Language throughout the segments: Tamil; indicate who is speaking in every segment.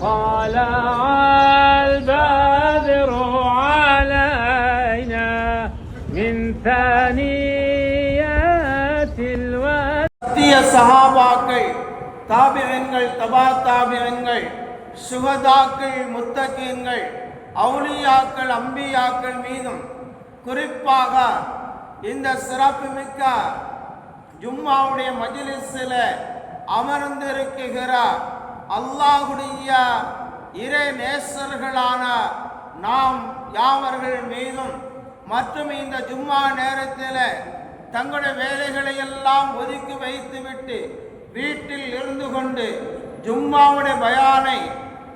Speaker 1: طلع البدر علينا من ثنيات الوداع.
Speaker 2: சஹாபாக்கள், தாபிஈன்கள், தபா தாபிஈன்கள், சுஹதாக்கள், முத்தகீன்கள், அவுலியாக்கள், அம்பியாக்கள் மீதும் குறிப்பாக இந்த சிறப்புமிக்க ஜும்மாவுடைய மஜ்லிஸில் அமர்ந்திருக்கிற அல்லாஹ்வுடைய இறை நேசர்களான நாம் யாவர்கள் மீதும் மற்றும் இந்த ஜும்மா நேரத்தில் தங்களுடைய வேலைகளை எல்லாம் ஒதுக்கி வைத்துவிட்டு வீட்டில் இருந்து கொண்டு ஜும்மாவுடைய பயானை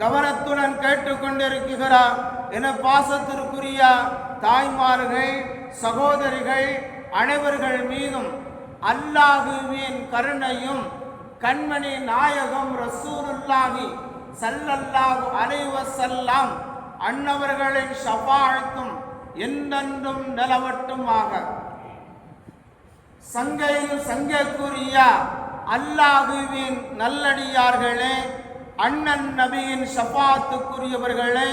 Speaker 2: கவனத்துடன் கேட்டுக்கொண்டிருக்கிறார் என பாசத்திற்குரிய தாய்மார்கள், சகோதரிகள் அனைவர்கள் மீதும் அல்லாஹுவின் கருணையும் கண்மணி நாயகம் ரசூலுல்லாஹி ஸல்லல்லாஹு அலைஹி வஸல்லம் அன்னவர்களின் ஷஃபாஅத்தும் என்றென்றும் நிலவட்டுமாக. சங்கைக்குரிய அல்லாஹுவின் நல்லடியார்களே, அண்ணன் நபியின் ஷஃபாத்துக்குரியவர்களே,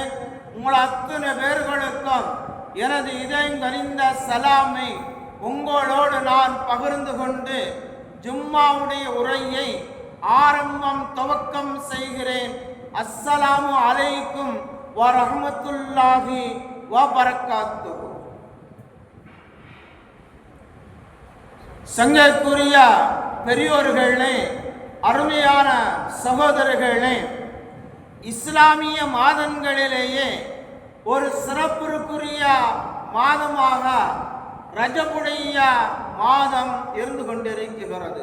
Speaker 2: உங்கள் அத்தனை பேர்களுக்கும் எனது இதயங்கனிந்த சலாமை உங்களோடு நான் பகிர்ந்து கொண்டு ஜும்மாவுடைய உரையை துவக்கம் செய்கிறேன். அஸ்ஸலாமு அலைக்கும் வரஹ்மத்துல்லாஹி வபரகாத்துஹு. சங்கைக்குரிய பெரியோர்களே, அருமையான சகோதரர்களே, இஸ்லாமிய மாதங்களிலேயே ஒரு சிறப்புக்குரிய மாதமாக ரஜபுடைய மாதம் இருந்து கொண்டிருக்கிறது.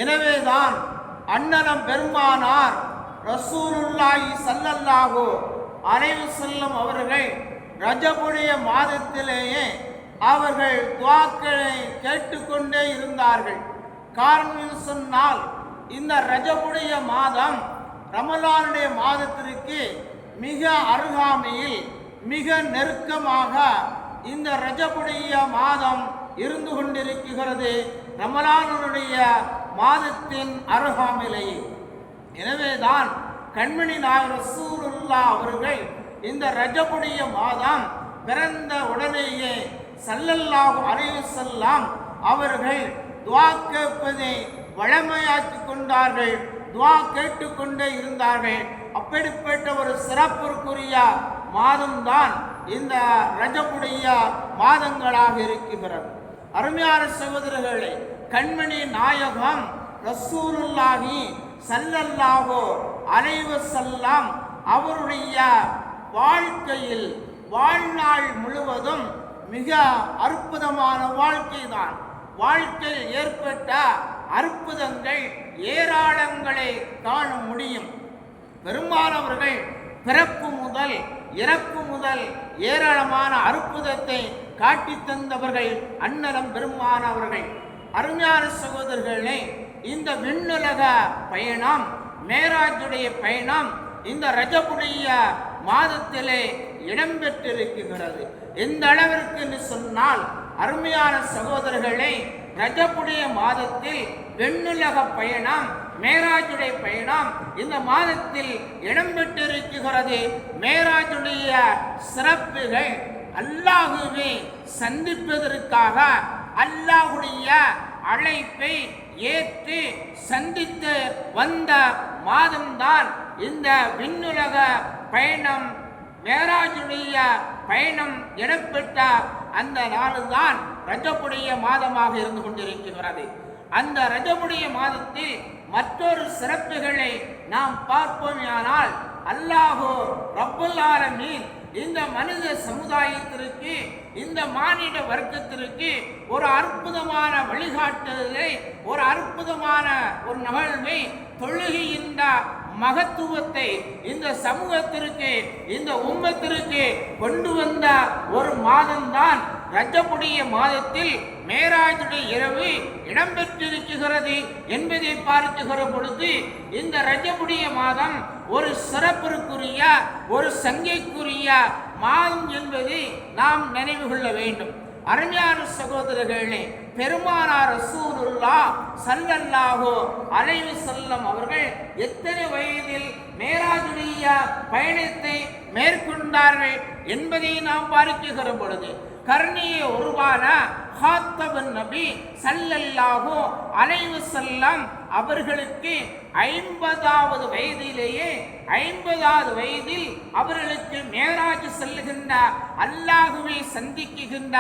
Speaker 2: எனவேதான் அண்ணலம் பெருமானார் ரசூலுல்லாஹி ஸல்லல்லாஹு அலைஹி வஸல்லம் அவர்கள் ரஜபுடைய மாதத்திலேயே அவர்கள் துஆக்களை கேட்டுக்கொண்டே இருந்தார்கள். காரணம் சொன்னால் இந்த ரஜபுடைய மாதம் ரமலானுடைய மாதத்திற்கு மிக அருகாமையில், மிக நெருக்கமாக இந்த ரஜபுடைய மாதம் இருந்து கொண்டிருக்கிறது, ரமலானுடைய மாதத்தின் அருகாமையிலேயே. எனவேதான் கண்மணி நாயகம் ரசூலுல்லாஹ் அவர்கள் இந்த ரஜபுடைய மாதம் பிறந்த உடனேயே ஸல்லல்லாஹு அலைஹி வஸல்லம் அவர்கள் துஆ கேட்பதை வழமையாக்கி கொண்டார்கள், துஆ கேட்டுக்கொண்டே இருந்தார்கள். அப்படிப்பட்ட ஒரு சிறப்புக்குரிய மாதம்தான் இந்த ரஜபுடைய மாதங்களாக இருக்கிறது. அருமையான சகோதரர்களே, கண்மணி நாயகம் ரசூலுல்லாஹி ஸல்லல்லாஹு அலைஹி வஸல்லம் அவருடைய வாழ்க்கையில் வாழ்நாள் முழுவதும் மிக அற்புதமான வாழ்க்கை தான். வாழ்க்கையில் ஏற்பட்ட அற்புதங்கள் ஏராளங்களை காண முடியும். பெரும்பாலானவர்கள் பிறப்பு முதல் இறப்பு முதல் ஏராளமான அற்புதத்தை காட்டி தந்தவர்கள் அண்ணலம் பெருமானவர்கள். அருமையான சகோதரர்களே, இந்த விண்ணுலக பயணம், மேராஜுடைய பயணம் இந்த ரஜபுடைய மாதத்திலே இடம்பெற்றிருக்கிறது. எந்த அளவிற்கு என்று சொன்னால், அருமையான சகோதரர்களே, ரஜபுடைய மாதத்தில் விண்ணுலக பயணம், மேராஜுடைய பயணம் இந்த மாதத்தில் இடம்பெற்றிருக்கிறது. மேராஜுடைய சிறப்புகள் அல்லாஹுவை சந்திப்பதற்காக அல்லாஹுடைய அழைப்பை ஏற்று சந்தித்து வந்த மாதம்தான் இந்த விண்ணுலக பயணம், மேராஜுடைய பயணம் இடம்பெற்ற அந்த நாளுதான் ரஜபுடைய மாதமாக இருந்து கொண்டிருக்கிறது. அந்த ரஜபுடைய மாதத்தில் மற்றொரு சிறப்புகளை நாம் பார்ப்போமேயானால், அல்லாஹு ரப்புல் ஆலமீன் இந்த மனித சமுதாயத்திற்கு, இந்த மானிட வர்க்கத்திற்கு ஒரு அற்புதமான வழிகாட்டுதலை, ஒரு அற்புதமான ஒரு நிகழ்வை, தொழுகின்ற மகத்துவத்தை இந்த சமூகத்திற்கு, இந்த உம்மத்திற்கு கொண்டு வந்த ஒரு மாதம்தான் ரஜபுடைய மாதத்தில் மேராஜுடைய இரவு இடம்பெற்றிருக்கிறது என்பதை பார்க்கிற பொழுது, இந்த ரஜபுடைய மாதம் ஒரு சிறப்பிற்குரிய, ஒரு சங்கைக்குரிய மாதம் என்பதை நாம் நினைவு கொள்ள வேண்டும். அருமையான சகோதரர்களே, பெருமானார் ரசூலுல்லாஹ் ஸல்லல்லாஹு அலைஹி வஸல்லம் அவர்கள் எத்தனை வயதில் மேராஜுடைய பயணத்தை மேற்கொண்டார்கள் என்பதை நாம் பார்க்கிற பொழுது கர்ணிய உருவான ஹாத்தபன் நபி ஸல்லல்லாஹு அலைஹி வஸல்லம் அவர்களுக்கு 50வது வயதிலேயே 50வது வயதில் அவர்களுக்கு மேராஜ் செல்லுகின்ற அல்லாஹுவை சந்திக்குகின்ற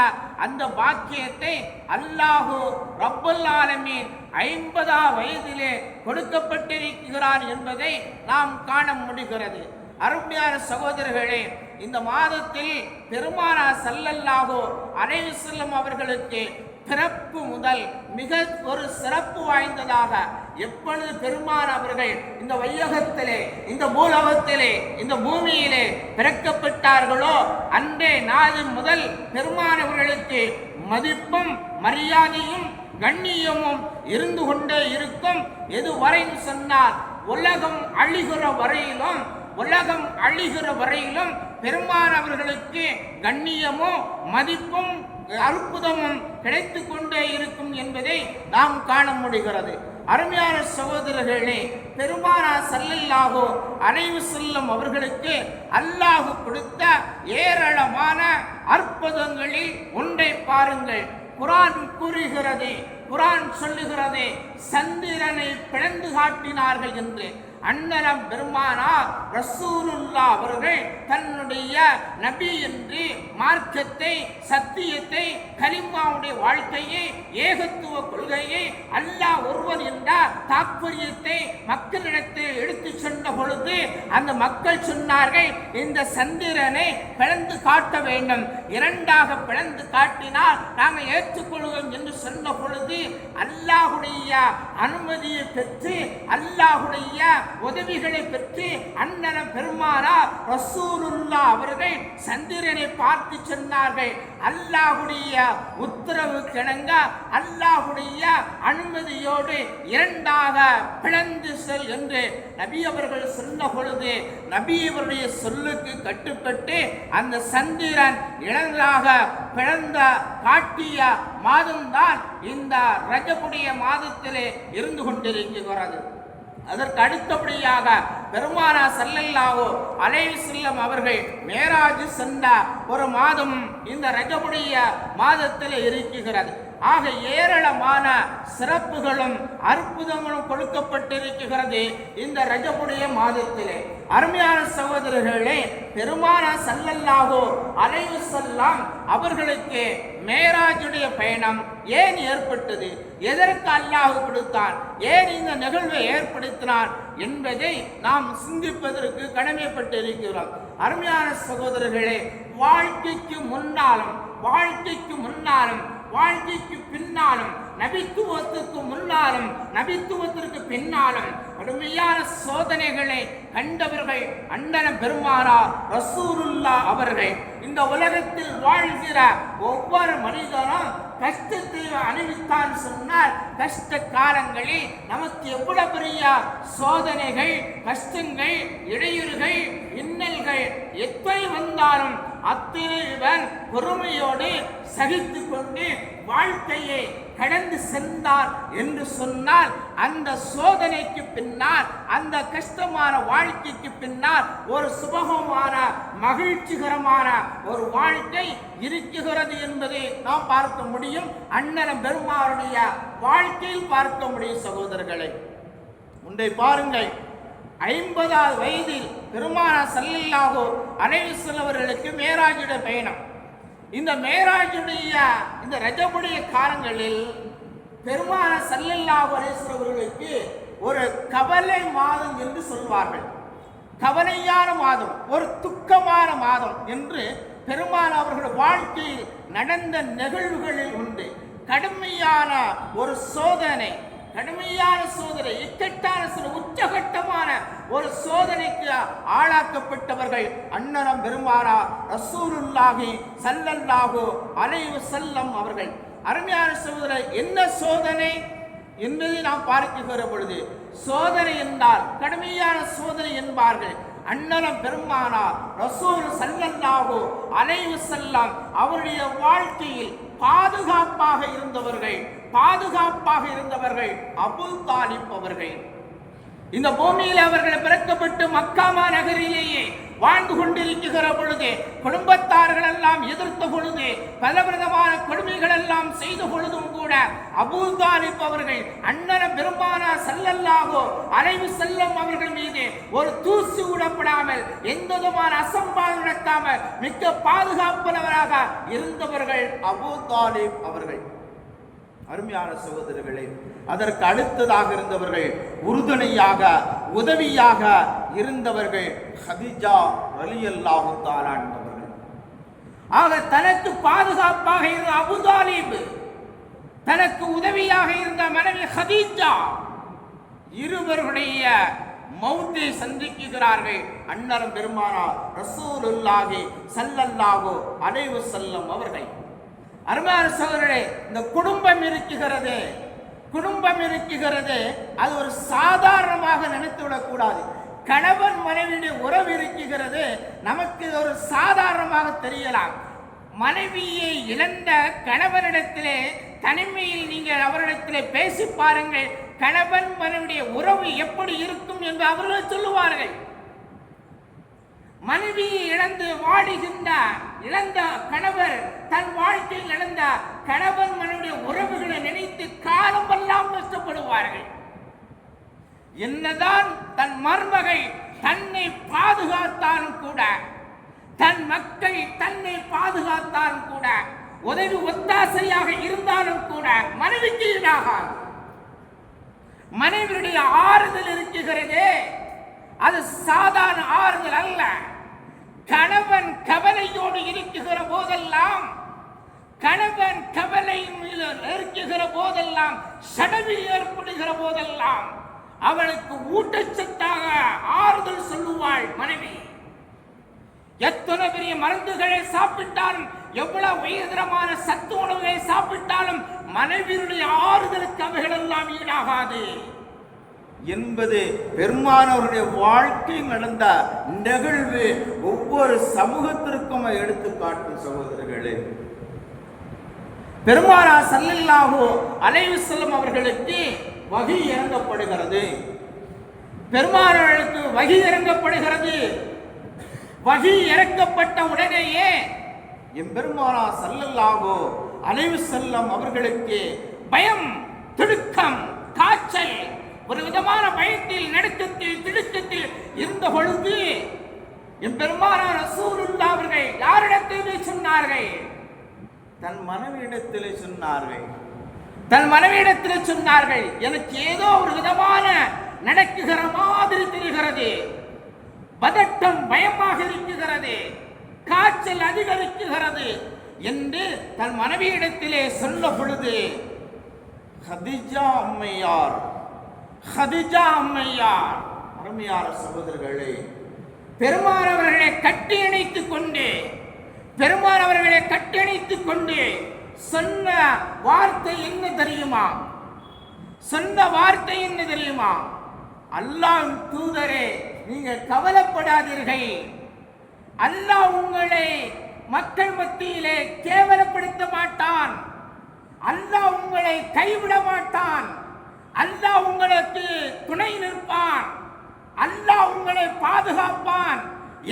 Speaker 2: அந்த பாக்கியத்தை அல்லாஹு ரப்பல் ஆலமீன் 50வது வயதிலே கொடுக்கப்பட்டிருக்கிறார் என்பதை நாம் காண முடிகிறது. அருமையான சகோதரர்களே, இந்த மாதத்தில் பெருமானார் ஸல்லல்லாஹு அலைஹி வஸல்லம் அவர்களுக்கு பிறப்பு முதல் மிக ஒரு சிறப்பு வாய்ந்ததாக எப்பொழுது பெருமான் அவர்கள் இந்த வையகத்திலே, இந்த பூலோகத்திலே, இந்த பூமியிலே பிறக்கப்பட்டார்களோ அன்றே நாள் முதல் பெருமான் அவர்களுக்கு மதிப்பும் மரியாதையும் கண்ணியமும் இருந்து கொண்டே இருக்கும். எதுவரைன்னு சொன்னால் உலகம் அழிகிற வரையிலும் பெருமான் அவர்களுக்கு கண்ணியமும் மதிப்பும் அற்புதமும் கிடைத்து கொண்டே இருக்கும் என்பதை நாம் காண முடிகிறது. அருமையான சகோதரர்களே, பெருமானார் ஸல்லல்லாஹு அலைஹி வஸல்லம் அவர்களுக்கு அல்லாஹ் கொடுத்த ஏராளமான அற்புதங்களில் ஒன்றை பாருங்கள். குர்ஆன் கூறுகிறது, குர்ஆன் சொல்லுகிறது, சந்திரனை பிளந்து காட்டினார்கள் என்று. அண்ணலம் பெருமானார் ரசூலுல்லாஹ் அவர்கள் தன்னுடைய நபி என்று மார்க்கத்தை, சத்தியத்தை, கலிமாவுடைய வாழ்க்கையை, ஏகத்துவ கொள்கையை, அல்லாஹ் ஒருவன் என்ற தாற்பயத்தை மக்களிடத்தில் எடுத்து சொன்ன பொழுது அந்த மக்கள் சொன்னார்கள், இந்த சந்திரனை பிளந்து காட்ட வேண்டும், இரண்டாக பிளந்து காட்டினால் நாங்கள் ஏற்றுக்கொள்வோம் என்று சொன்ன பொழுது அல்லாஹுடைய அனுமதியை பெற்று, அல்லாஹுடைய உதவிகளை பெற்று அண்ணன் பெருமானார் ரசூலுல்லாஹ் அவர்கள் சந்திரனை பார்த்து சொன்னார்கள், அல்லாஹுடைய உத்தரவு கிணங்க அல்லாஹுடைய அனுமதியோடு இரண்டாக பிளந்து செல் என்று நபி அவர்கள் சொன்ன பொழுது நபி அவருடைய சொல்லுக்கு கட்டுப்பட்டு அந்த சந்திரன் இரண்டாக பிளந்த காட்டிய மாதம்தான் இந்த ரஜபுடைய மாதத்திலே இருந்து கொண்டிருக்கிறது. அதற்கு அடுத்தபடியாக பெருமானார் ஸல்லல்லாஹு அலைஹி வஸல்லம் அவர்கள் மேராஜ் சென்ற ஒரு மாதம் இந்த ரஜபுடைய மாதத்தில் இருக்கிறது. ஆக ஏராளமான சிறப்புகளும் அற்புதங்களும் கொடுக்கப்பட்டிருக்கிறது இந்த ரஜபுடைய மாதத்திலே. அருமையான சகோதரர்களே, பெருமானார் ஸல்லல்லாஹு அலைஹி வஸல்லம் அவர்களுக்கு மேராஜுடைய பயணம் ஏன் ஏற்பட்டது, எதற்கு அல்லாஹ் கொடுத்தான், ஏன் இந்த நிகழ்வை ஏற்படுத்தினான் என்பதை நாம் சிந்திப்பதற்கு கடமைப்பட்டிருக்கிறோம். அருமையான சகோதரர்களே, வாழ்க்கைக்கு முன்னாலும் வாழ்க்கைக்கு பின்னாலும், நபித்துவத்திற்கு முன்னாலும் நபித்துவத்திற்கு பின்னாலும் கடுமையான சோதனைகளை கண்டவர்கள் அண்ணன் பெருமானார் ரசூலுல்லாஹ் அவர்கள். இந்த உலகத்தில் வாழ்கிற ஒவ்வொரு மனிதனும் கஷ்டத்தை அனுபவித்தான் சொன்னால், கஷ்ட காலங்களில் நமக்கு எவ்வளவு பெரிய சோதனைகள், கஷ்டங்கள், இடையூறுகள், இன்னல்கள் எத்தனை வந்தாலும் அத்தனையுடன் பொறுமையோடு சகித்து கொண்டு வாழ்க்கையை கடந்து சென்றார் என்று சொன்னால், அந்த சோதனைக்கு பின்னால், அந்த கஷ்டமான வாழ்க்கைக்கு பின்னால் ஒரு சுபகமான மகிழ்ச்சிகரமான ஒரு வாழ்க்கை இருக்கிறது என்பதை நாம் பார்க்க முடியும். அண்ணன் பெருமானுடைய வாழ்க்கையில் பார்க்க முடியும். சகோதரர்களை, ஒன்றை பாருங்கள், 50வது வயதில் பெருமானார் ஸல்லல்லாஹு அலைஹி வஸல்லம் அவர்களுக்கு மேராஜுடைய பயணம். இந்த மேராஜுடைய இந்த ரஜபுடைய காலங்களில் பெருமானார் ஸல்லல்லாஹு அலைஹி வஸல்லம் அவர்களுக்கு ஒரு கவலை மாதம் என்று சொல்வார்கள். கவலையான மாதம், ஒரு துக்கமான மாதம் என்று பெருமானார் அவர்கள் வாழ்க்கையில் நடந்த நிகழ்வுகளில் உண்டு. கடுமையான ஒரு சோதனை, இக்கட்டான உச்சகட்டமான ஒரு சோதனைக்கு ஆளாக்கப்பட்டவர்கள் அண்ணனம் பெருமானார் ரசூலுல்லாஹி ஸல்லல்லாஹு அலைஹி வஸல்லம் அவர்கள். அருமையான சகோதரர், என்ன சோதனை என்பதை நாம் பார்க்கிற பொழுது, சோதனை என்றால் கடுமையான சோதனை என்பார்கள். அண்ணனம் பெருமானார் ரசூல் ஸல்லல்லாஹு அலைஹி வஸல்லம் அவருடைய வாழ்க்கையில் பாதுகாப்பாக இருந்தவர்கள் அபூ தாலிப் அவர்கள். இந்த பூமியில் அவர்கள் பிறக்கப்பட்டு மக்காமா நகரிலேயே வாழ்ந்து கொண்டிருக்கிற பொழுது குடும்பத்தார்கள் எல்லாம் எதிர்த்த பொழுது பலவிதமான கொடுமைகள் எல்லாம் செய்த பொழுதும் கூட அபூ தாலிப் அவர்கள் அண்ணன் பெருமானார் ஸல்லல்லாஹு அலைஹி வஸல்லம் அவர்கள் மீது ஒரு தூசு விடப்படாமல் எந்த விதமான அசம்பாவிதம் நடக்காமல் மிக்க பாதுகாப்பானவராக இருந்தவர்கள் அபூ தாலிப் அவர்கள். அருமையான சகோதரர்களே, அதற்கு அடுத்ததாக இருந்தவர்கள் உறுதுணையாக உதவியாக இருந்தவர்கள் ஹதீஜா ரலியல்லாஹு தஆலா என்பவர்கள். ஆக தனக்கு பாதுகாப்பாக இருந்த அபூ தாலிப், தனக்கு உதவியாக இருந்த மனைவி ஹதீஜா, இருவருடைய மௌத்தை சந்திக்கிறார்கள் அண்ணன் பெருமானார் ரசூலுல்லாஹி ஸல்லல்லாஹு அலைஹி வஸல்லம் அவர்கள். அருமையான சகோதரர்களே, இந்த குடும்பம் இருக்குகிறது, அது ஒரு சாதாரணமாக நினைத்து விடக்கூடாது. கணவன் மனைவியுடைய உறவு இருக்கிறது, நமக்கு ஒரு சாதாரணமாக தெரியலாம். மனைவியை இழந்த கணவனிடத்திலே தனிமையில் நீங்கள் அவரிடத்திலே பேசி பாருங்கள், கணவன் மனைவியுடைய உறவு எப்படி இருக்கும் என்று அவர்கள் சொல்லுவார்கள். மனைவியை இழந்து இழந்த கணவர் தன் வாழ்க்கையில் இழந்த கணவன் மனைவியுடைய உறவுகளை நினைத்து காலமெல்லாம் கஷ்டப்படுவார்கள். என்னதான் தன் மருமகை தன்னை பாதுகாத்தாலும் கூட, தன் மக்கள் தன்னை பாதுகாத்தாலும் கூட, உதவி ஒத்தாசையாக இருந்தாலும் கூட மனைவிக்கு ஈடாகாது. மனைவியுடைய ஆறுதல் இருக்கிறதே, அது சாதாரண ஆறுதல் அல்ல. கணவன் கவலையோடு இருக்கிற போதெல்லாம், கணவன் கவலையின் மீது நெருக்குகிற போதெல்லாம், சடவி ஏற்படுகிற போதெல்லாம் அவளுக்கு ஊட்டச்சத்தாக ஆறுதல் சொல்லுவாள் மனைவி. எத்தனை பெரிய மருந்துகளை சாப்பிட்டாலும், எவ்வளவு உயர்தரமான சத்து உணவுகளை சாப்பிட்டாலும் மனைவியுடைய ஆறுதலுக்கு அவைகள் எல்லாம் ஈடாகாது என்பது பெருமானவருடைய வாழ்க்கையில் நடந்த நிகழ்வு ஒவ்வொரு சமூகத்திற்கும் எடுத்துக்காட்டும். சகோதரர்களே, பெருமானார் ஸல்லல்லாஹு அலைஹி வஸல்லம் அவர்களுக்கு வஹி இறங்கப்படுகிறது. பெருமானாருக்கு வஹி இறங்கப்படுகிறது. வஹி இறக்கப்பட்ட உடனேயே எம்பெருமானார் ஸல்லல்லாஹு அலைஹி வஸல்லம் அவர்களுக்கு பயம், திடுக்கம், காய்ச்சல், ஒரு விதமான பயத்தில், நடுக்கத்தில், திடுக்கத்தில் இருந்த பொழுது எம்பெருமானார் ரசூலுல்லாஹ் அவர்கள் யாரிடத்திலே சொன்னார்கள்? தன் மனைவியிடத்திலே சொன்னார்கள். எனக்கு ஏதோ ஒரு விதமான நடக்குகிற மாதிரி தெரிகிறது, பதட்டம், பயமாக இருக்கிறது, காய்ச்சல் அதிகரிக்குகிறது என்று தன் மனைவியிடத்திலே சொன்ன பொழுது ஹதீஜா அம்மையார் அருமையான சகோதரர்களே, பெருமான் அவர்களை கட்டி அணைத்துக் கொண்டு சொன்ன வார்த்தை என்ன தெரியுமா? அல்லாஹ்வின் தூதரே, நீங்க கவலைப்படாதீர்கள். அல்லாஹ் உங்களை மக்கள் மத்தியிலே கேவலப்படுத்த மாட்டான். அல்லாஹ் உங்களை கைவிட மாட்டான். அல்லாஹ் உங்களுக்கு துணை நிற்பான். அல்லாஹ் உங்களை பாதுகாப்பான்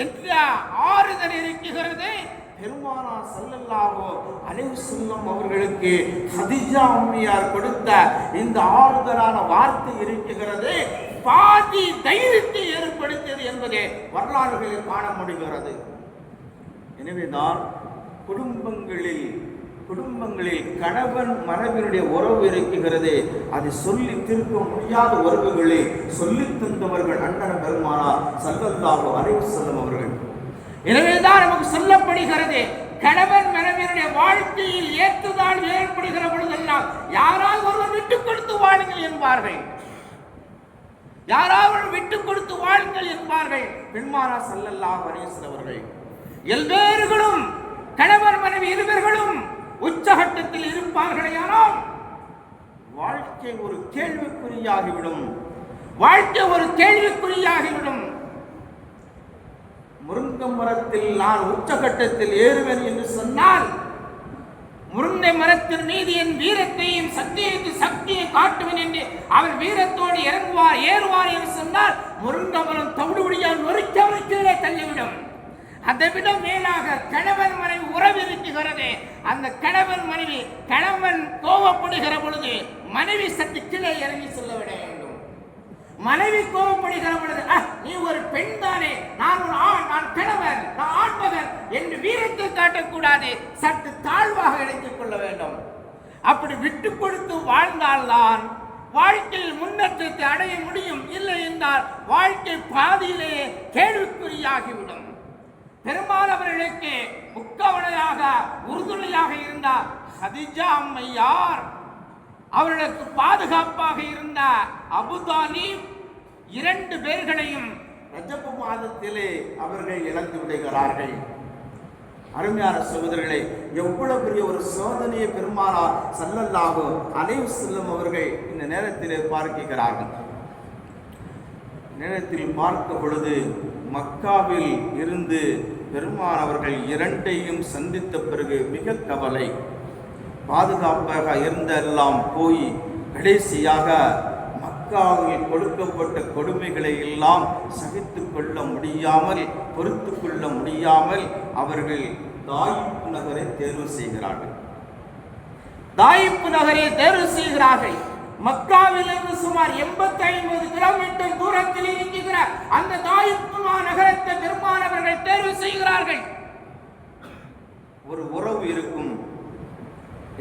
Speaker 2: என்ற ஆறுதல் இருக்கிறது. பெருமானார் ஸல்லல்லாஹு அலைஹி வஸல்லம் அவர்களுக்கு ஹதீஜா அம்மையார் கொடுத்த இந்த ஆறுதலான வார்த்தை இருக்கிறது, பாதி தைரியத்தை ஏற்படுத்தியது என்பதை வரலாறுகளில் காண முடிகிறது. எனவேதான் குடும்பங்களில் கணவன் மனைவியுடைய உறவு இருக்கிறது, அது சொல்லி திருப்ப முடியாத உறவுகளை சொல்லி தந்தவர்கள் அண்ணன் பெருமானார் ஸல்லல்லாஹு அலைஹி வஸல்லம் அவர்கள். எனவேதான் நமக்கு சொல்லப்படுகிறது, கணவன் மனைவியுடைய வாழ்க்கையில் ஏற்றுதால் ஏற்படுகிற பொழுதெல்லாம் யாராவது ஒருவர் விட்டுக் கொடுத்து வாழுங்கள் என்பார்கள். பெருமானார் ஸல்லல்லாஹு அலைஹி வஸல்லம் அவர்கள் எல்லோர்களும், கணவன் மனைவி இருவர்களும் உச்சகட்டத்தில் இருப்பார்களேயானால் வாழ்க்கை ஒரு கேள்விக்குறியாகிவிடும். முருங்க மரத்தில் நான் உச்சகட்டத்தில் ஏறுவேன் என்று சொன்னால் முருங்கை மரத்தின் மீது என் வீரத்தையும் சக்தியை காட்டுவேன் என்று அவர் வீரத்தோடு இறங்குவார் ஏறுவார் என்று சொன்னால் முருங்கை மரம் தவிடுபடியால் நொறுக்கவரை தள்ளிவிடும். அதை விட மேலாக கணவன் மனைவி உறவு இருக்கிறது. அந்த கணவன் மனைவி கணவன் கோபப்படுகிற பொழுது மனைவி சற்று கீழே இறங்கி செல்ல விட வேண்டும். மனைவி கோபப்படுகிற பொழுது நீ ஒரு பெண் தானே, நான் ஒரு ஆண், நான் கணவன், நான் ஆண்மகன் என்று வீரத்தை காட்டக்கூடாது, சற்று தாழ்வாக எடுத்துக் கொள்ள வேண்டும். அப்படி விட்டு கொடுத்து வாழ்ந்தால்தான் வாழ்க்கையில் முன்னேற்றத்தை அடைய முடியும். இல்லை என்றால் வாழ்க்கை பாதியிலேயே கேள்விக்குறியாகிவிடும். பெருமாள் அவர்களுக்கு முக்கவனையாக உறுதுணையாக இருந்த ஹதீஜா அம்மையார், அவர்களுக்கு பாதுகாப்பாக இருந்த அபூதாலிப், 2 பேர்களையும் ரஜப மாதத்திலே அவர்கள் இழந்து விடுகிறார்கள். அருமையான சகோதரர்களே, எவ்வளவு பெரிய ஒரு சோதனையை பெருமானார் ஸல்லல்லாஹு அலைஹி வஸல்லம் அவர்கள் இந்த நேரத்திலே பார்க்கிறார்கள். நேரத்தில் பார்க்க பொழுது மக்காவில் இருந்து பெருமான் அவர்கள் 2ஐயும் சந்தித்த பிறகு மிக கவலை. பாதுகாப்பாக இருந்தெல்லாம் போய் கடைசியாக மக்காவில் கொடுக்கப்பட்ட கொடுமைகளை எல்லாம் சகித்து கொள்ள முடியாமல், பொறுத்து கொள்ள முடியாமல் அவர்கள் தாயிப் நகரை தேர்வு செய்கிறார்கள். தாயிப் நகரை தேர்வு செய்கிறார்கள். மக்காவிலிருந்து சுமார் 85 கிலோமீட்டர் தூரத்தில் இருக்கிற அந்த தாயிப் நகரத்தை பெருமான் அவர்கள் தேர்வு செய்கிறார்கள். ஒரு உறவு இருக்கும்.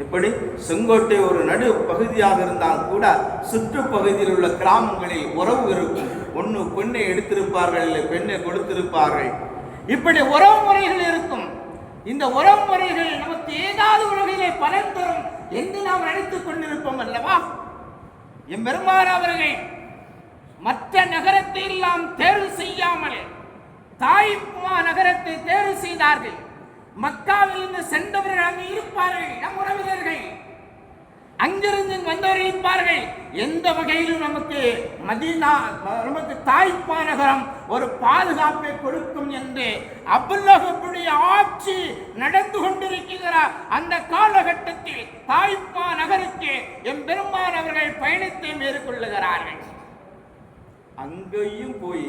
Speaker 2: எப்படி செங்கோட்டை ஒரு நடு பகுதியாக இருந்தால் கூட சுற்றுப்பகுதியில் உள்ள கிராமங்களில் உறவு இருக்கும். ஒன்று பெண்ணை எடுத்திருப்பார்கள், இல்லை பெண்ணை கொடுத்திருப்பார்கள். இப்படி உறவு முறைகள் இருக்கும். இந்த உறவு முறைகள் நமக்கு ஏதாவது உலகிலே பலன் தரும் என்று நாம் நினைத்துக் கொண்டிருப்போம் அல்லவா? எம்பெருமான் அவர்கள் மற்ற நகரத்தை எல்லாம் தேர்வு செய்யாமல் தாயிப் நகரத்தை தேர்வு செய்தார்கள். மக்காவில் இருந்து சென்றவர்கள் அங்கு இருப்பார்கள், நம் உறவினர்கள் அங்கிருந்து வந்தவர்கள் இருப்பார்கள். எந்த வகையிலும் நமக்கு மதீனா, நமக்கு தாயிப் நகரம் ஒரு பாதுகாப்பை கொடுக்கும் என்று அபூலஹபுடைய ஆட்சி நடந்து கொண்டிருக்கிற அந்த காலகட்டத்தில் தாயிப் நகருக்கு எம்பெருமான் அவர்கள் பயணத்தை மேற்கொள்ளுகிறார்கள். அங்கேயும் போய்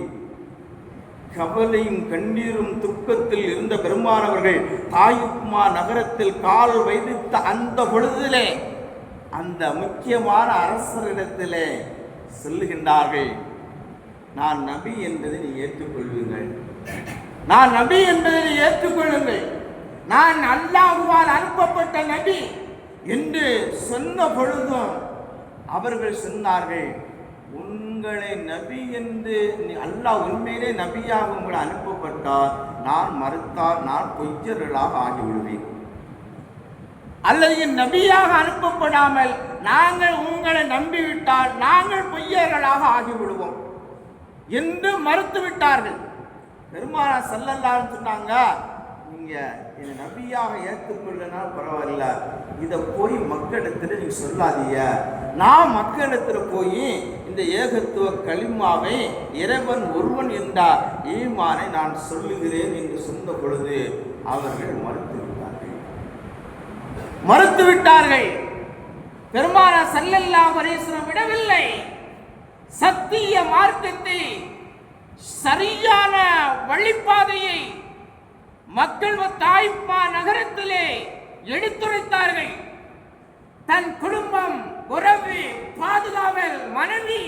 Speaker 2: கவலையும் கண்ணீரும் துக்கத்தில் இருந்த பெருமானவர்கள் தாயிப் நகரத்தில் கால் வைத்த அந்த பொழுதிலே அந்த முக்கியமான அரசரிடத்திலே சொல்லுகின்றார்கள், நான் நபி என்பதை நீ ஏற்றுக்கொள்வீர்கள், நான் நபி என்பதை நீ ஏற்றுக்கொள்ளுங்கள், நான் அல்லாஹ்வால் அனுப்பப்பட்ட நபி என்று சொன்ன பொழுதும் அவர்கள் சொன்னார்கள், உங்களை நபி என்று அல்லாஹ் உண்மையிலே நபியாக உங்களை அனுப்பப்பட்டால் நான் மறுத்தால் நான் பொய்யர்களாக ஆகிவிடுவேன், அல்லது நபியாக அனுப்பப்படாமல் நாங்கள் உங்களை நம்பிவிட்டால் நாங்கள் பொய்யர்களாக ஆகிவிடுவோம் என்று மறுத்துவிட்டார்கள். பெருமானார் ஸல்லல்லாஹு அலைஹி சொன்னாங்க, நீங்க என்னை நபியாக ஏற்றுக்கொள்ளனால் பரவாயில்ல, இதை போய் மக்களிடத்தில் நீங்க சொல்லாதீங்க, நான் மக்களிடத்தில் போய் இந்த ஏகத்துவ கலிமாவை இறைவன் ஒருவன் என்ற ஈமானை நான் சொல்லுகிறேன் என்று சொன்ன பொழுது அவர்கள் மறுத்துவிட்டார்கள். பெருமானார் ஸல்லல்லாஹு அலைஹி வஸல்லம் விடவில்லை. சத்திய மார்க்கத்தை, சரியான வழிபாதையை மக்கள் தாயிப் நகரத்திலே எடுத்துரைத்தார்கள். தன் குடும்பம், உறவு, பாதுகாவல், மனைவி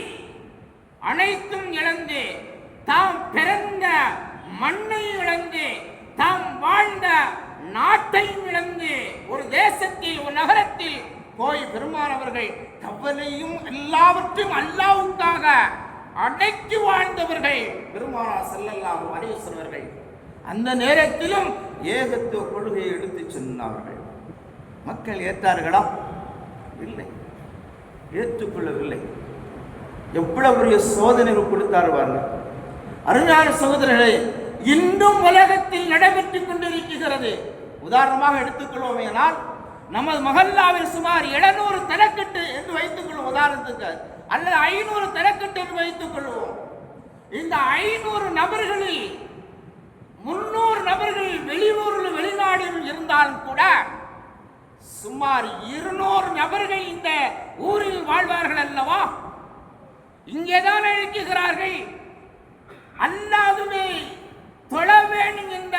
Speaker 2: அனைத்தும் இழந்து, தாம் பிறந்த மண்ணை இழந்து, தாம் வாழ்ந்த நாட்டையும் இழந்து ஒரு தேசத்தில், ஒரு நகரத்தில் போய் பெருமானவர்கள் கவலையும் எல்லாவற்றையும் அல்லாஹ்வுக்காக அடக்கி வாழ்ந்தவர்கள் பெருமானார் ஸல்லல்லாஹு அலைஹி வஸல்லம். அந்த நேரத்திலும் ஏகத்துவ கொள்கையை எடுத்து சொன்னார்கள். மக்கள் ஏற்றார்களா? இல்லை, ஏற்றுக்கொள்ளவில்லை. எவ்வளவு பெரிய சோதனைகள் கொடுத்தார்கள். அருமையான சகோதரர்களை, இன்னும் உலகத்தில் நடைபெற்றுக் கொண்டிருக்கிறது. உதாரணமாக எடுத்துக்கொள்வோமேனால், நமது மஹல்லாவில் சுமார் 700 தரக்கட்டு என்று வைத்துக் கொள்வோம் உதாரணத்துக்கு, அல்லது 500 தரக்கட்டு என்று வைத்துக் கொள்வோம். இந்த 500 நபர்களில் 300 நபர்கள் வெளியூரில் வெளிநாடுகளில் இருந்தாலும் கூட சுமார் 200 நபர்கள் இந்த ஊரில் வாழ்வார்கள் அல்லவா? இங்கேதான் அழைக்கிறார்கள். அல்லாதுமே தொழ வேண்டும் என்ற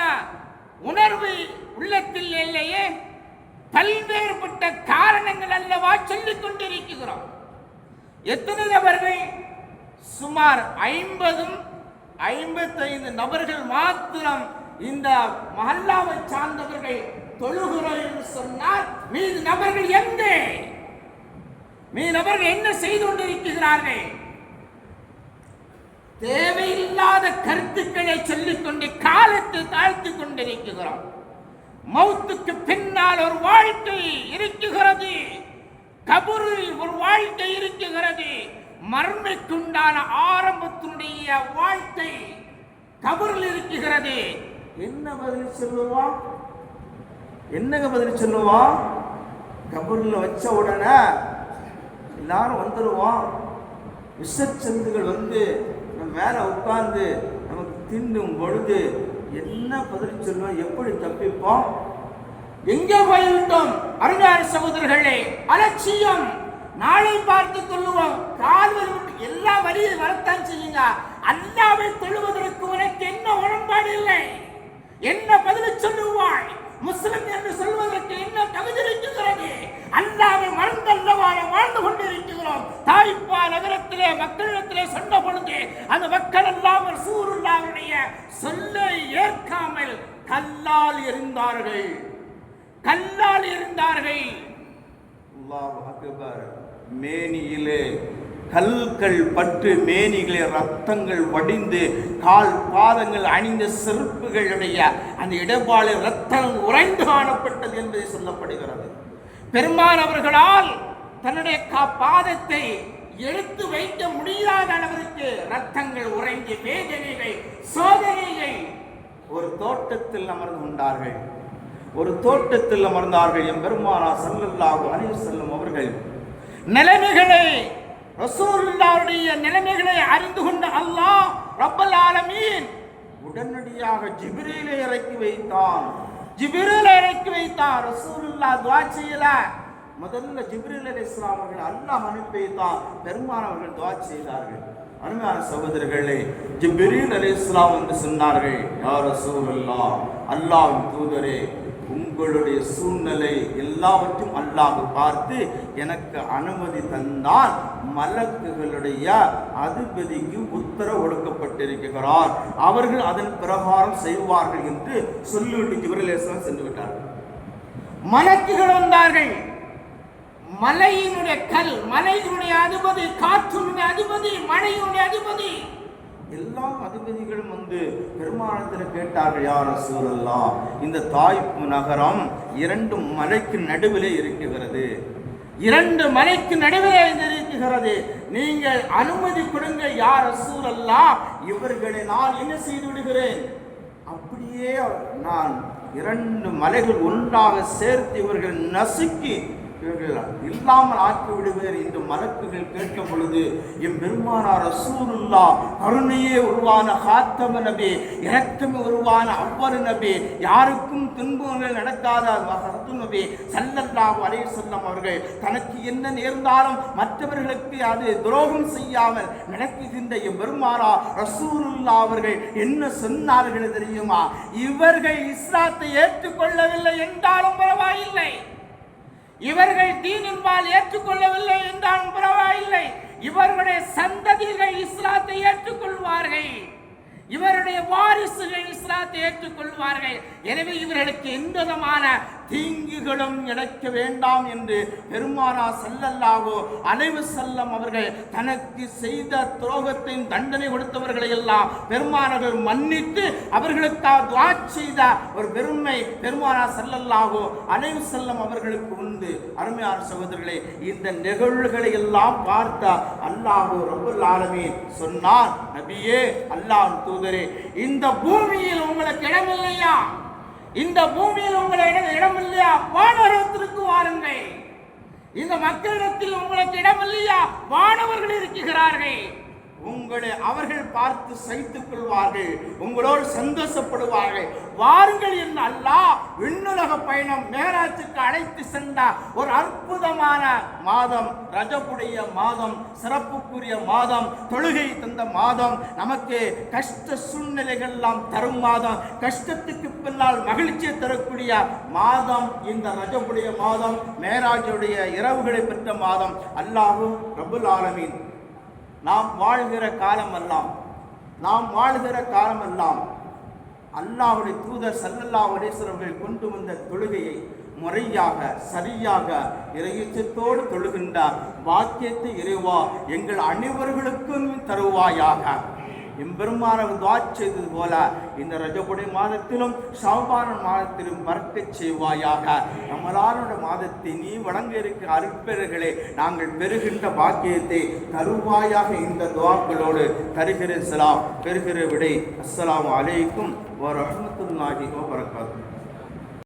Speaker 2: உணர்வு உள்ளத்தில் இல்லையே. பல்வேறுபட்ட காரணங்கள் அல்லவா சொல்லிக் கொண்டிருக்கிறோம். எத்தனை நபர்கள்? சுமார் 50-55 நபர்கள் மாத்திரம் இந்த மஹல்லாவை சார்ந்தவர்கள் தொழுகிறோம் என்று சொன்னால், மீது நபர்கள் என்ன செய்து கொண்டிருக்கிறார்கள்? தேவையில்லாத கருத்துக்களை சொல்லிக்கொண்டு காலத்தை தாழ்த்தி கொண்டிருக்கிறோம். மௌத்துக்கு பின்னால் ஒரு வாழ்க்கை இருக்கிறது, கபரில் ஒரு வாழ்க்கை இருக்கிறது. மர்மைக்குண்டான ஆரம்பத்தினுடைய வாழ்க்கை கபரில் இருக்கிறது. என்ன பதில் சொல்லுவான்? என்னங்க பதில் சொல்லுவான்? கபரில் வச்ச உடனே எல்லாரும் வந்துடுவான். விஷச்சந்துகள் வந்து நம்ம மேலே உட்கார்ந்து நமக்கு தின்னும் பொழுது என்ன பதில் சொல்லுவோம்? எப்படி தப்பிப்போம்? எங்கே போய்விட்டோம்? அருமையான சகோதரர்களே, அலட்சியம். நாளை பார்த்து கொள்ளுவோம். கால்வரி எல்லா வழியும் வரத்தான் செய்யுங்க. அல்லாவை தொழுவதற்கு உனக்கு என்ன உடன்பாடு இல்லை? என்ன பதில் சொல்லுவாய்? முஸ்லிம் என்று சொல்வதற்கு என்ன தகுதி இருக்கிறது? அல்லாவை மறந்தல்லவான வாழ்ந்து கொண்டிருக்கிறோம். தாய்ப்பா நகரத்திலே மக்களிடத்திலே சொன்ன பொழுது அந்த மக்கள் எல்லாம் ரசூலுல்லாஹ்வுடைய சொல்லை ஏற்காமல் கல்லால் எறிந்தார்கள். அல்லாஹ் அக்பர். மேனியிலே கல்கள் பட்டு மேனிகளே ரத்தங்கள் வடிந்து கால் பாதங்கள் அணிந்த செருப்புகளுடைய அந்த இடபாடு ரத்தம் உறைந்து காணப்பட்டது என்பதை சொல்லப்படுகிறது. பெருமான் அவர்களால் தன்னுடைய பாதத்தை எடுத்து வைக்க முடியாத அளவிற்கு ரத்தங்கள் உறைந்து வேதனைகள் சோதனைகள். ஒரு தோட்டத்தில் அமர்ந்தார்கள். என் பெருமானார் ஸல்லல்லாஹு அலைஹி வஸல்லம் அவர்கள் நிலைமைகளை, ரசூலுல்லாஹ்வுடைய நிலைமைகளை அறிந்து கொண்ட அல்லாஹ் ரப்பல் ஆலமீன் உடனடியாக ஜிப்ரீலை இறக்கி வைத்தான். ரசூலுல்லாஹ் துஆ செய்யல. முதல்ல ஜிப்ரீல் அலைஹிஸ்ஸலாம் அவர்கள் அல்லாஹ் அனுப்பி வைத்தான். பெருமானார் அவர்கள் துஆ செய்தார்கள். அருமையான சகோதரர்களே, ஜிப்ரீல் அலைஹிஸ்ஸலாம் வந்து சொன்னார்கள், யா ரசூலுல்லாஹ், அல்லாஹ்வின் தூதரே, உங்களுடைய சூழ்நிலை எல்லாவற்றும் அல்லாஹ் பார்த்து எனக்கு அனுமதி தந்தால் மலக்குகளுடைய அதிபதிக்கு உத்தரவு கொடுக்கப்பட்டிருக்கிறார், அவர்கள் அதன் பிரகாரம் செய்வார்கள் என்று சொல்லிவிட்டு ஜிப்ரீல் அலைஹிஸ்ஸலாம் சென்று விட்டார்கள். மலக்குகள் வந்தார்கள். மலையினுடைய கல், மலையினுடைய அதிபதி, காற்றினுடைய அதிபதி, மழையினுடைய அதிபதி, எல்லா அதிபதிகளும் வந்து பெருமானத்தில் கேட்டார்கள், யா ரசூலல்லாஹ், இந்த தாயிப் நகரம் 2 மலைக்கு நடுவிலே இருக்கிறது. நீங்கள் அனுமதி கொடுங்க யா ரசூலல்லாஹ், இவர்களை நான் என்ன செய்து விடுகிறேன்? அப்படியே நான் 2 மலைகள் ஒன்றாக சேர்த்து இவர்கள் நசுக்கி இல்லாமல் ஆக்கி விடுவேன் என்று மலக்குகள் கேட்ட பொழுது, என் பெருமானார் ரசூலுல்லாஹ் கருணையே உருவான ஹாத்தம நபி, இரக்கமே உருவான அவ்வரு நபி, யாருக்கும் துன்பங்கள் நடக்காத நபி ஸல்லல்லாஹு அலைஹி வஸல்லம் அவர்கள் தனக்கு என்ன நேர்ந்தாலும் மற்றவர்களுக்கு அது துரோகம் செய்யாமல் நடக்குகின்ற என் பெருமானார் ரசூலுல்லாஹ் அவர்கள் என்ன சொன்னார்கள் தெரியுமா? இவர்கள் இஸ்லாத்தை ஏற்றுக்கொள்ளவில்லை என்றாலும் பரவாயில்லை, இவர்கள் தீனின்பால் ஏற்றுக்கொள்ளவில்லை என்றாலும் பரவாயில்லை, இவர்களுடைய சந்ததிகள் இஸ்லாத்தை ஏற்றுக்கொள்வார்கள், இவருடைய வாரிசுகள் இஸ்லாத்தை ஏற்றுக்கொள்வார்கள். எனவே இவர்களுக்கு எந்த விதமான தீங்குகளும் இழைக்க வேண்டாம் என்று பெருமானார் ஸல்லல்லாஹு அலைஹி வஸல்லம் அவர்கள் தனக்கு செய்த துரோகத்தின் தண்டனை கொடுத்தவர்களை எல்லாம் பெருமானார்கள் மன்னித்து அவர்களுக்காக துஆ செய்த ஒரு பெருமை பெருமானார் ஸல்லல்லாஹு அலைஹி வஸல்லம் அவர்களுக்கு உண்டு. அருமையான சகோதரர்களே, இந்த நிகழ்வுகளை எல்லாம் பார்த்த அல்லாஹ் ரப்பல் ஆலமீன் சொன்னார், நபியே, அல்லாஹ் தூதரே, இந்த பூமியில் உங்களுக்கு இடமில்லையா? இந்த பூமியில் உங்களுக்கு இடமில்லையா? வானவரத்திற்கு வாருங்கள். இந்த மக்களிடத்தில் உங்களுக்கு இடமில்லையா? வானவர்கள் இருக்கிறார்கள். உங்களை அவர்கள் பார்த்து சகித்துக் கொள்வார்கள், உங்களோடு சந்தோஷப்படுவார்கள். வாருங்கள் என்று அல்லாஹ் விண்ணுலக பயணம் மேராஜுக்கு அழைத்து சென்றார். ஒரு அற்புதமான மாதம், ரஜபுடைய மாதம், சிறப்புக்குரிய மாதம், தொழுகை தந்த மாதம், நமக்கு கஷ்ட சூழ்நிலைகள் எல்லாம் தரும் மாதம், கஷ்டத்துக்கு பின்னால் மகிழ்ச்சியை தரக்கூடிய மாதம் இந்த ரஜபுடைய மாதம், மேராஜுடைய இரவுகளை பெற்ற மாதம். அல்லாஹ் ரப்புல் ஆலமீன் நாம் வாழ்கிற காலமெல்லாம் அல்லாஹ்வுடைய தூதர் ஸல்லல்லாஹு அலைஹி வஸல்லம் அவர்கள் கொண்டு வந்த தொழுகையை முறையாக சரியாக இறையச்சத்தோடு தொழுகின்றார். வாக்கியத்தை இறைவா எங்கள் அனைவர்களுக்கும் தருவாயாக. எம்பெருமான துஆ செய்தது போல இந்த ரஜபுடைய மாதத்திலும் ஷஅபான் மாதத்திலும் பரக்கத் செய்வாயாக. ரமலானுடைய மாதத்தை நீ வழங்க இருக்கிற அருட்பெருகளை நாங்கள் பெறுகின்ற பாக்கியத்தை தருவாயாக. இந்த துஆக்களோடு தருகிற சலாம் பெறுகிற விடை. அஸ்ஸலாமு அலைக்கும் வ ரஹ்மத்துல்லாஹி வ பரக்காத்துஹு.